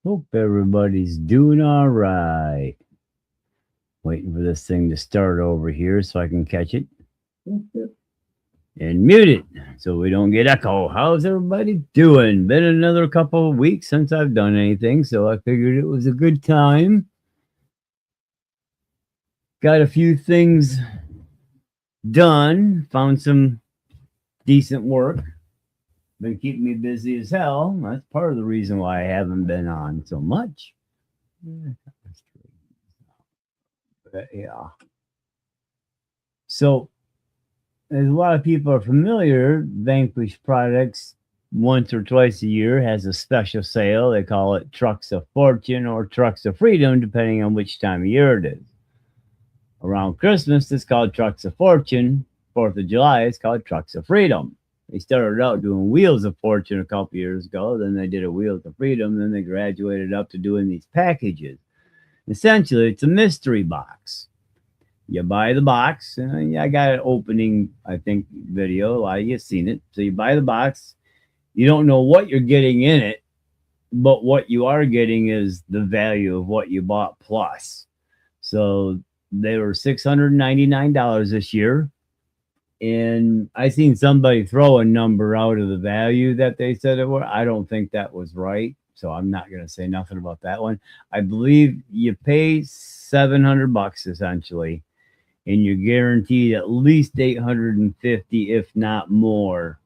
Hope everybody's doing all right. Waiting for this thing to start over here so I can catch it and mute it so we don't get echo. How's everybody doing? Been another couple of weeks since I've done anything, so I figured it was a good time. Got a few things done, found some decent work. Been keeping me busy as hell. That's part of the reason why I haven't been on so much. But yeah. So, as a lot of people are familiar, Vanquish Products once or twice a year has a special sale. They call it Trucks of Fortune or Trucks of Freedom, depending on which time of year it is. Around Christmas, it's called Trucks of Fortune. 4th of July, it's called Trucks of Freedom. They started out doing Wheels of Fortune a couple years ago. Then they did a Wheels of Freedom. Then they graduated up to doing these packages. Essentially, it's a mystery box. You buy the box, and I got an opening, I think, video. A lot of you have seen it. So you buy the box. You don't know what you're getting in it, but what you are getting is the value of what you bought plus. So they were $699 this year. And I seen somebody throw a number out of the value that they said it were. I don't think that was right. So I'm not going to say nothing about that one. I believe you pay $700 essentially, and you're guaranteed at least 850, if not more,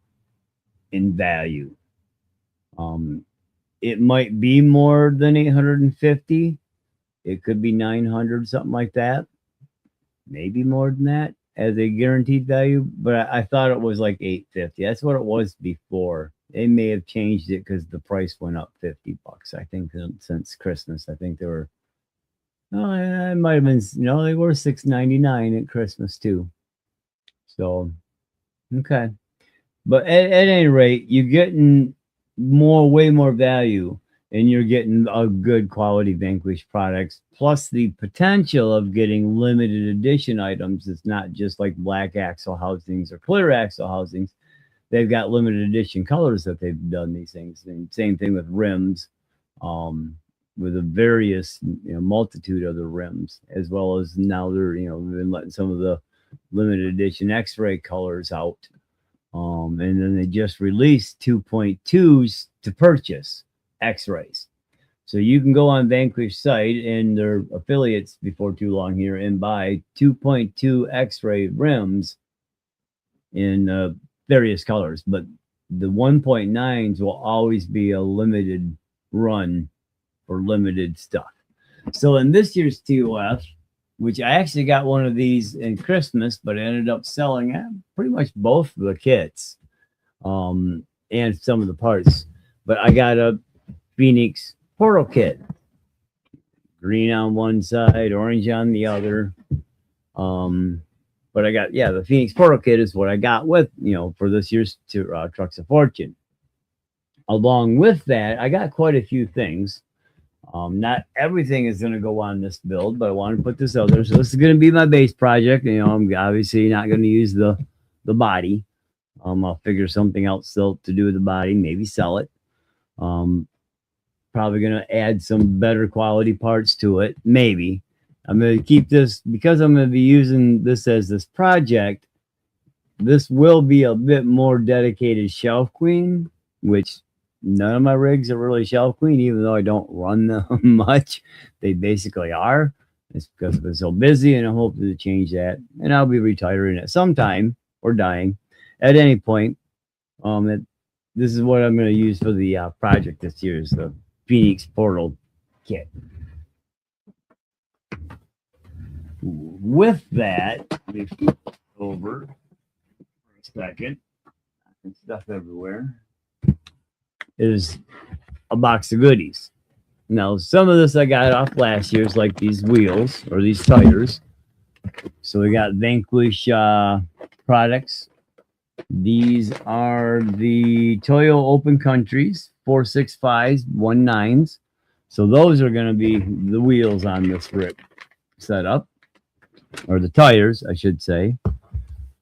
in value. It might be more than 850. It could be 900, something like that. Maybe more than that as a guaranteed value, but I thought it was like 850. That's what it was before. They may have changed it because the price went up $50. I think since Christmas, I think they were. No, it might have been. No, they were $699 at Christmas too. So, okay, but at any rate, you're getting way more value, and you're getting a good quality Vanquish products, plus the potential of getting limited edition items. It's not just like black axle housings or clear axle housings. They've got limited edition colors that they've done these things. And same thing with rims, with a various multitude of the rims, as well as now they're been letting some of the limited edition X-ray colors out. And then they just released 2.2s to purchase X-rays. So you can go on Vanquish site and their affiliates before too long here and buy 2.2 X-ray rims in various colors. But the 1.9s will always be a limited run for limited stuff. So in this year's TOF, which I actually got one of these in Christmas, but I ended up selling pretty much both of the kits and some of the parts. But I got a Phoenix portal kit, green on one side, orange on the other. But I got the Phoenix portal kit is what I got with for this year's Trucks of Fortune. Along with that, I got quite a few things. Not everything is going to go on this build, but I want to put this out there. So this is going to be my base project. I'm obviously not going to use the body. I'll figure something else still to do with the body, maybe sell it. Probably going to add some better quality parts to it. Maybe I'm going to keep this because I'm going to be using this as this project. This will be a bit more dedicated shelf queen, which none of my rigs are really shelf queen, even though I don't run them much. They basically are. It's because I've been so busy, and I'm hoping to change that. And I'll be retiring at some time or dying at any point. This is what I'm going to use for the project this year is the Phoenix Portal kit. With that, let me flip over for a second. And stuff everywhere. Is a box of goodies. Now, some of this I got off last year's, like these wheels or these tires. So we got Vanquish products. These are the Toyo Open Countries 465s, 19s. So those are going to be the wheels on this rig setup, or the tires, I should say.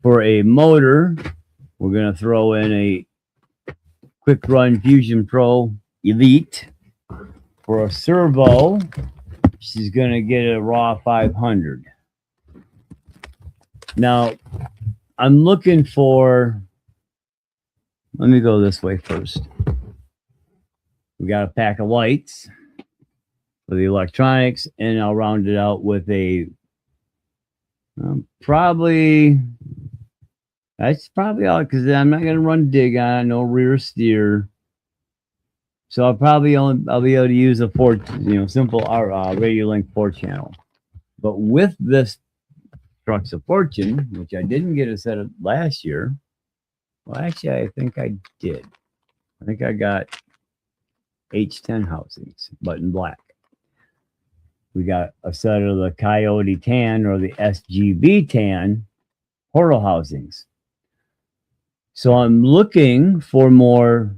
For a motor, we're going to throw in a Quick Run Fusion Pro Elite For a servo, she's going to get a raw 500. Now, I'm looking for, let me go this way first. We got a pack of lights for the electronics, and I'll round it out with a that's probably all, because I'm not going to run dig on, no rear steer. So I'll be able to use a simple Radio Link 4 channel. But with this Trucks of Fortune, which I didn't get a set of last year, well, actually, I think I did. I think I got H10 housings, but in black. We got a set of the Coyote Tan or the SBG Tan portal housings. So I'm looking for more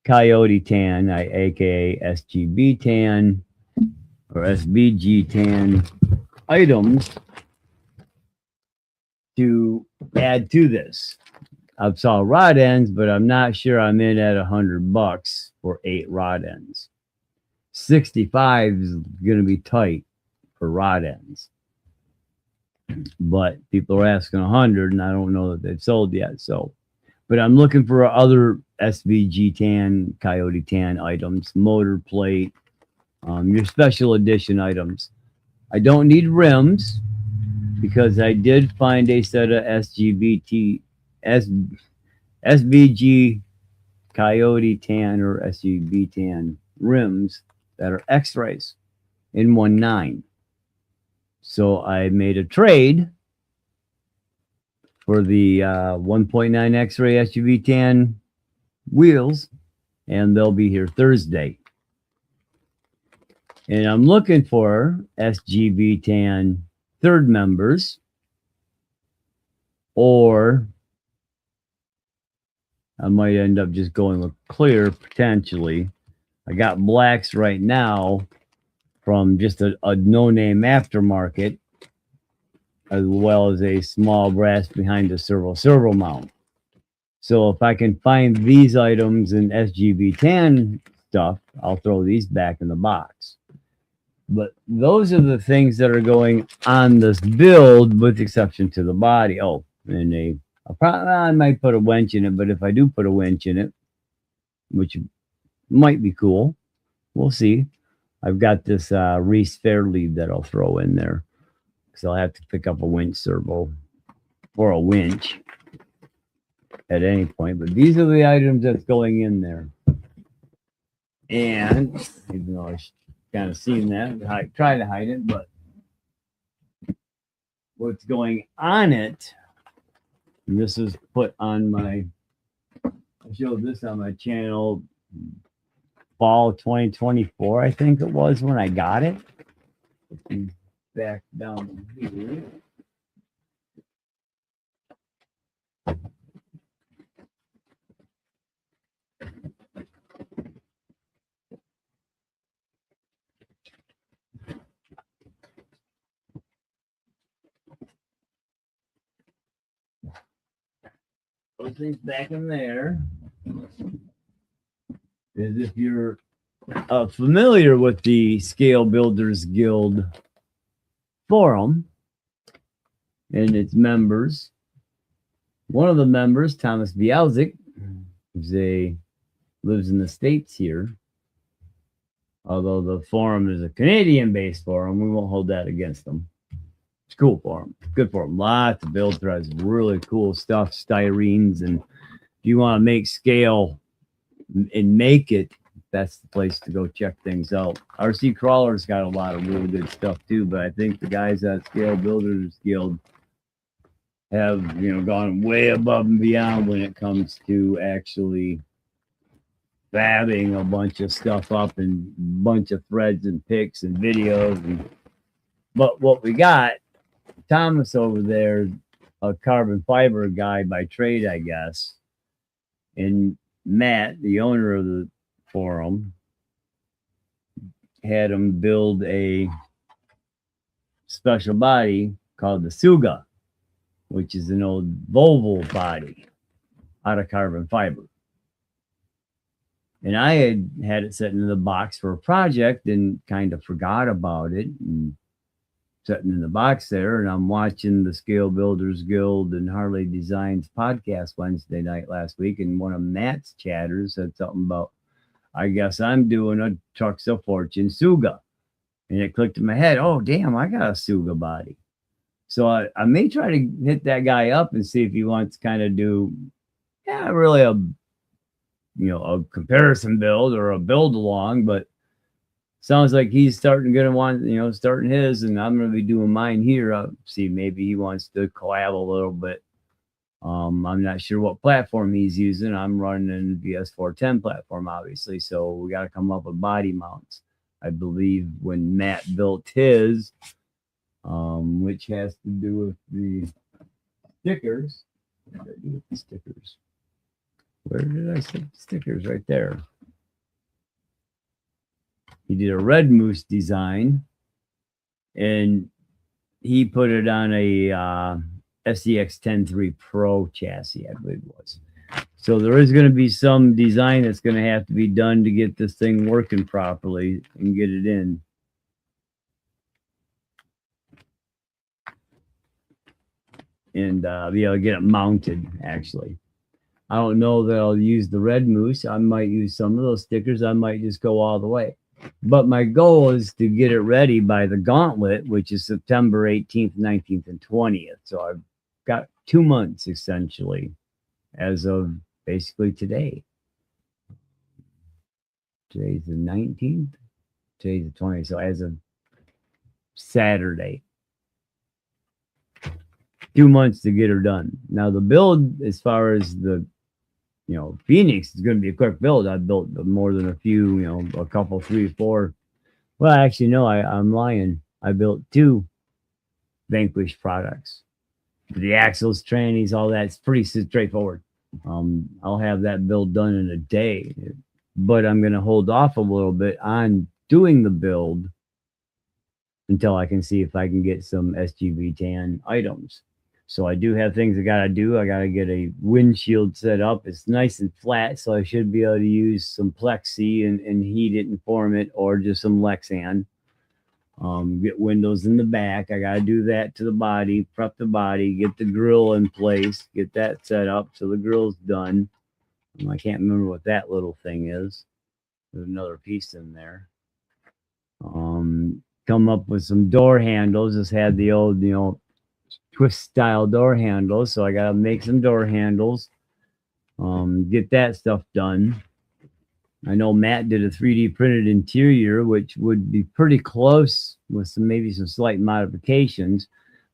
Coyote Tan, aka SBG Tan or SBG Tan items to add to this. I saw rod ends, but I'm not sure I'm in at $100 for 8 rod ends. 65 is going to be tight for rod ends, but people are asking 100, and I don't know that they've sold yet. So, but I'm looking for other SBG Tan, Coyote Tan items, motor plate, your special edition items. I don't need rims because I did find a set of SBG Coyote Tan or SBG Tan rims that are X-rays in 1.9. So I made a trade for the 1.9 X-ray SBG Tan wheels, and they'll be here Thursday. And I'm looking for SBG Tan third members, or I might end up just going with clear potentially. I got blacks right now from just a no-name aftermarket, as well as a small brass behind the servo mount. So if I can find these items in SBG Tan stuff, I'll throw these back in the box. But those are the things that are going on this build, with exception to the body. Oh, and I might put a winch in it, but if I do put a winch in it, which might be cool, we'll see. I've got this Reese Fairlead that I'll throw in there, because I'll have to pick up a winch servo or a winch at any point. But these are the items that's going in there. And even though I kind of seen that, I try to hide it, but what's going on it, and this is put on I showed this on my channel fall 2024, I think it was when I got it. Back down here. Those things back in there. Is if you're familiar with the Scale Builders Guild forum and its members, one of the members, Thomas Bialzik, lives in the States here. Although the forum is a Canadian-based forum, we won't hold that against them. It's a cool forum, good forum. Lots of build threads, really cool stuff, styrenes, and if you want to make scale and make it, that's the place to go check things out. RC Crawler's got a lot of really good stuff too, but I think the guys at Scale Builders Guild have, gone way above and beyond when it comes to actually fabbing a bunch of stuff up and a bunch of threads and pics and videos. But what we got, Thomas over there, a carbon fiber guy by trade, I guess, and Matt, the owner of the forum, had him build a special body called the Sugga'd, which is an old Volvo body out of carbon fiber. And I had it sitting in the box for a project and kind of forgot about it and sitting in the box there. And I'm watching the Scale Builders Guild and Harley Designs podcast Wednesday night last week. And one of Matt's chatters said something about, I guess I'm doing a Trucks of Fortune Suga. And it clicked in my head, oh, damn, I got a Suga body. So I may try to hit that guy up and see if he wants to kind of do, really a comparison build or a build along, but sounds like he's starting starting his, and I'm going to be doing mine here. I'll see, maybe he wants to collab a little bit. I'm not sure what platform he's using. I'm running an VS410 platform, obviously, so we got to come up with body mounts. I believe when Matt built his, which has to do with the stickers. What did I do with the stickers? Where did I stick the stickers? Right there. He did a red moose design, and he put it on a SCX 10.3 Pro chassis, I believe it was. So there is going to be some design that's going to have to be done to get this thing working properly and get it in. And be able to get it mounted, actually. I don't know that I'll use the red moose. I might use some of those stickers. I might just go all the way. But my goal is to get it ready by the gauntlet, which is September 18th, 19th, and 20th. So I've got 2 months, essentially, as of basically today. Today's the 19th. Today's the 20th. So as of Saturday, 2 months to get her done. Now, the build, as far as the Phoenix is going to be a quick build. I built more than a few, a couple, 3, 4. Well, actually, no, I'm lying. I built 2 Vanquish products. The axles, trannies, all that's pretty straightforward. I'll have that build done in a day, but I'm going to hold off a little bit on doing the build until I can see if I can get some SBG Tan items. So I do have things I got to do. I got to get a windshield set up. It's nice and flat, so I should be able to use some plexi and heat it and form it, or just some Lexan. Get windows in the back. I got to do that to the body, prep the body, get the grill in place, get that set up so the grill's done. I can't remember what that little thing is. There's another piece in there. Come up with some door handles. Just had the old, twist style door handles, so I gotta make some door handles, get that stuff done. I know Matt did a 3D printed interior, which would be pretty close with maybe some slight modifications,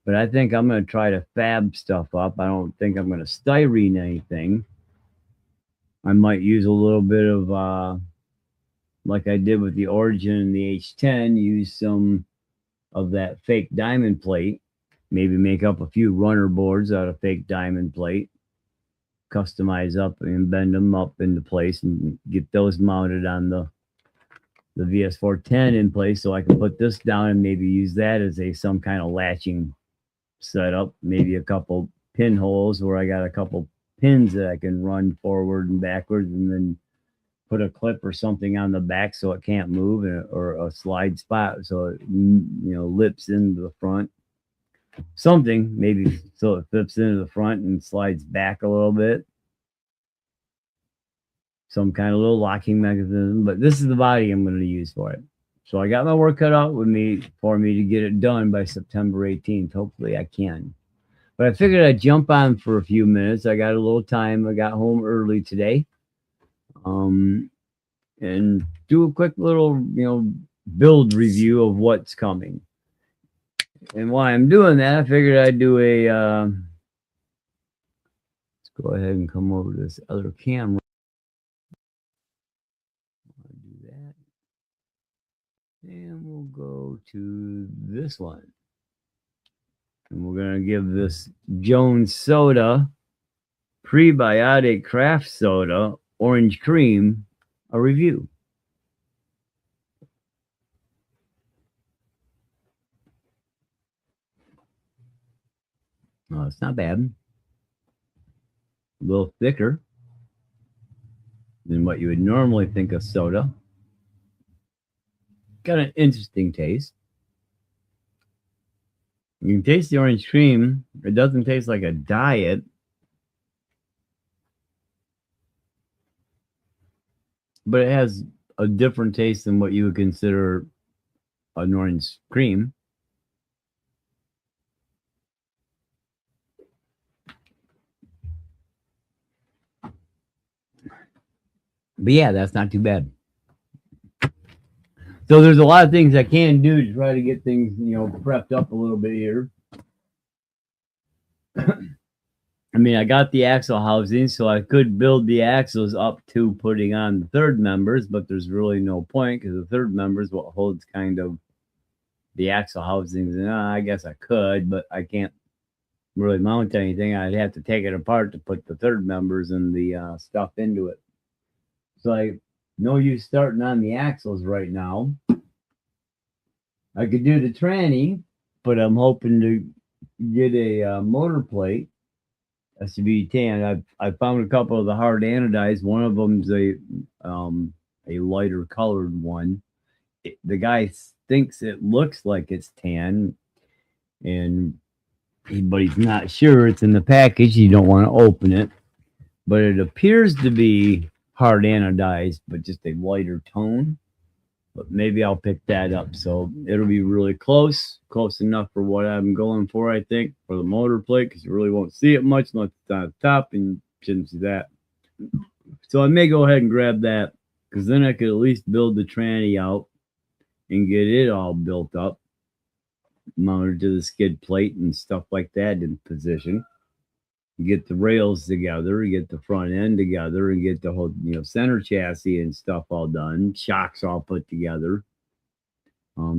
but I think I'm going to try to fab stuff up. I don't think I'm going to styrene anything. I might use a little bit of like I did with the Origin and the H10, use some of that fake diamond plate. Maybe make up a few runner boards out of fake diamond plate, customize up and bend them up into place and get those mounted on the VS410 in place, so I can put this down and maybe use that as some kind of latching setup. Maybe a couple pinholes where I got a couple pins that I can run forward and backwards, and then put a clip or something on the back so it can't move, or a slide spot so it lips into the front. Something maybe so it flips into the front and slides back a little bit. Some kind of little locking mechanism, but this is the body I'm going to use for it. So I got my work cut out for me to get it done by September 18th. Hopefully I can. But I figured I'd jump on for a few minutes. I got a little time. I got home early today. And do a quick little, build review of what's coming. And while I'm doing that, I figured I'd do a, let's go ahead and come over to this other camera. I'll do that. And we'll go to this one. And we're going to give this Jones Soda Prebiotic Craft Soda Orange Cream a review. Oh, it's not bad. A little thicker. than what you would normally think of soda. Got an interesting taste. You can taste the orange cream. It doesn't taste like a diet. But it has a different taste than what you would consider an orange cream. But yeah, that's not too bad. So there's a lot of things I can do to try to get things, prepped up a little bit here. I mean, I got the axle housing, so I could build the axles up to putting on the third members, but there's really no point because the third member is what holds kind of the axle housings. And I guess I could, but I can't really mount anything. I'd have to take it apart to put the third members and the stuff into it. So no use starting on the axles right now. I could do the tranny, but I'm hoping to get a motor plate, SBG Tan. I found a couple of the hard anodized. One of them's a lighter colored one. The guy thinks it looks like it's tan, but he's not sure. It's in the package. You don't want to open it, but it appears to be hard anodized, but just a lighter tone. But maybe I'll pick that up. So it'll be really close enough for what I'm going for, I think, for the motor plate, because you really won't see it much unless it's on the top, and you shouldn't see that. So I may go ahead and grab that, because then I could at least build the tranny out and get it all built up, mounted to the skid plate and stuff like that in position. You get the rails together, you get the front end together, and get the whole, center chassis and stuff all done, shocks all put together.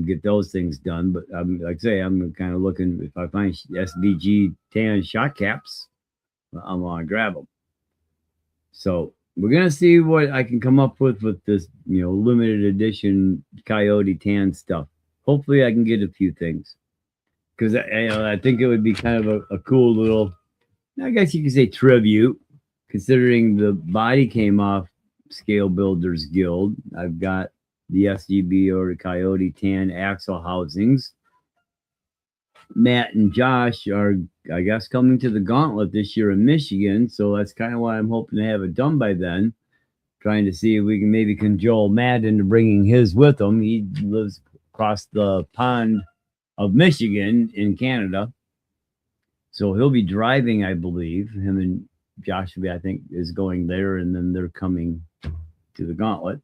Get those things done. But like I say, I'm kind of looking, if I find SBG Tan shock caps, I'm gonna grab them. So we're gonna see what I can come up with this, limited edition Coyote Tan stuff. Hopefully, I can get a few things, because I think it would be kind of a cool little, I guess you could say, tribute, considering the body came off Scale Builders Guild. I've got the SGB or Coyote Tan axle housings. Matt and Josh are, I guess, coming to the Gauntlet this year in Michigan, so that's kind of why I'm hoping to have it done by then. Trying to see if we can maybe cajole Matt into bringing his with him. He lives across the pond of Michigan in Canada. So he'll be driving, I believe. Him and Josh, I think, is going there, and then they're coming to the Gauntlet.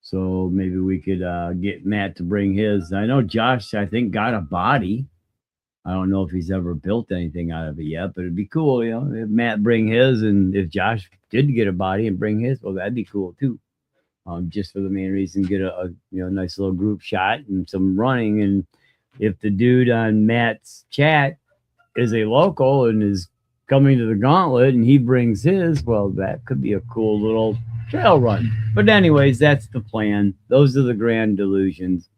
So maybe we could get Matt to bring his. I know Josh, I think, got a body. I don't know if he's ever built anything out of it yet, but it'd be cool, if Matt bring his, and if Josh did get a body and bring his, well, that'd be cool too. Just for the main reason, get a nice little group shot and some running. And if the dude on Matt's chat is a local and is coming to the Gauntlet and he brings his, well, that could be a cool little trail run. But anyways, that's the plan. Those are the grand delusions.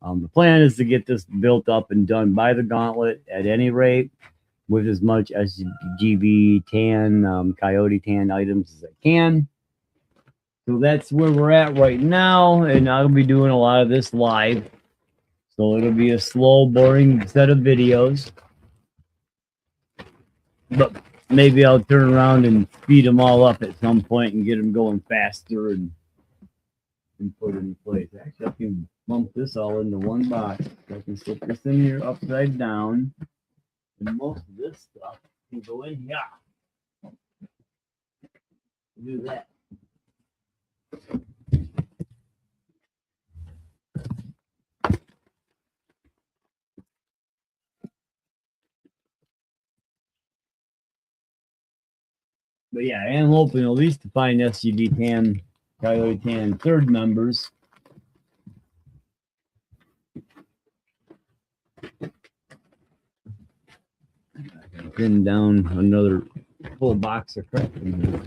The plan is to get this built up and done by the Gauntlet at any rate, with as much SBG Tan, Coyote Tan items as I can. So that's where we're at right now, and I'll be doing a lot of this live. So it'll be a slow, boring set of videos. But maybe I'll turn around and speed them all up at some point and get them going faster and put it in place. Actually, I can lump this all into one box. I can slip this in here upside down, and most of this stuff can go in here. Do that. But yeah, I am hoping at least to find SGB Tan, Coyote Tan third members. I can pin down another full box of crap in here.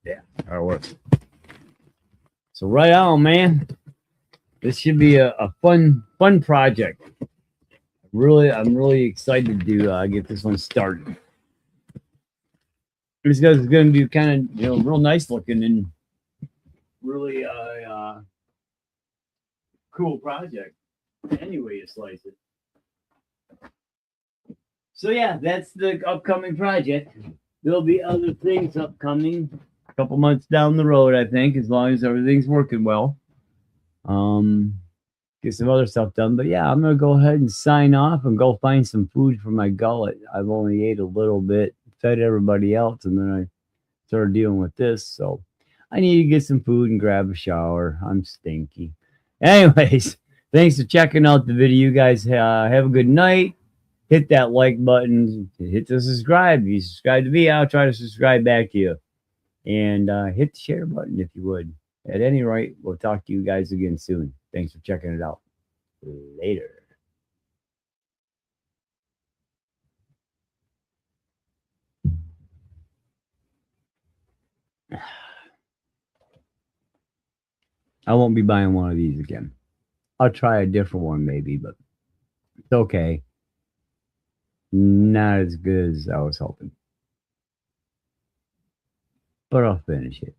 Yeah, that'll work. So right on, man. This should be a fun project. I I'm really excited to get this one started. This guy's going to be kind of, real nice looking and really cool project. Anyway, you slice it. So yeah, that's the upcoming project. There'll be other things upcoming a couple months down the road, I think, as long as everything's working well. Get some other stuff done. But yeah, I'm gonna go ahead and sign off and go find some food for my gullet. I've only ate a little bit, fed everybody else, and then I started dealing with this. So I need to get some food and grab a shower. I'm stinky. Anyways, thanks for checking out the video, you guys. Have a good night. Hit that like button. Hit the subscribe. If you subscribe to me, I'll try to subscribe back to you. And hit the share button if you would. At any rate, we'll talk to you guys again soon. Thanks for checking it out. Later. I won't be buying one of these again. I'll try a different one maybe, but it's okay. Not as good as I was hoping. But I'll finish it.